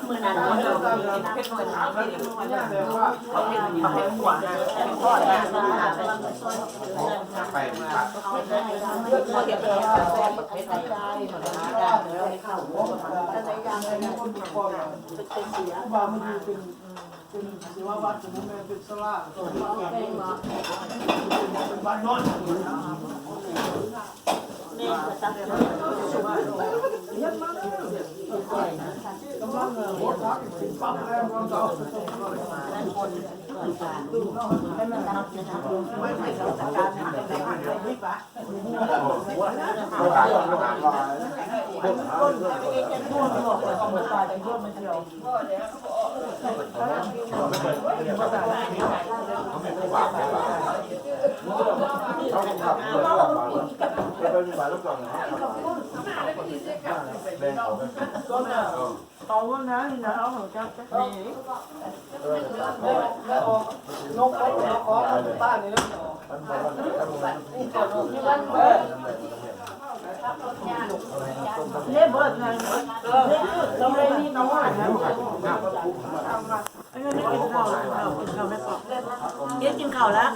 มือนั้นเราเพชรเหมือนเขาเป็นขวานทอดนะไปเขาได้เขาเก็บแซ่บประเภทไหนได้หมดเลยได้แล้วเข้าแต่ในยางในคนประกอบเป็นเสียว่ามันเป็นสิว่าวัดสมุนไพรเป็นสลาเป็นบ้านนอนนี่มาตั้งแต่ยันมาแล้วกำลังหัวทักปั๊มแรงความเก่าด้านบนให้มันนับนะครับไม่ใช่เราจัดการนะแต่ไม่ปะหัวนะคนไม่ได้จะร่วมหรอกเอามาตายแต่ร่วมมันเดียวเอาว่านะนี่นะเอาของเจ้าแค่นี้แล้วนกเขาขอบ้านนี่แล้วเนี่ยเบิร์ดไงเราไม่นี่น้องอ่านนะไอ้เรื่องนี้กินข้าวไม่พอเดี๋ยวกินข้าวแล้ว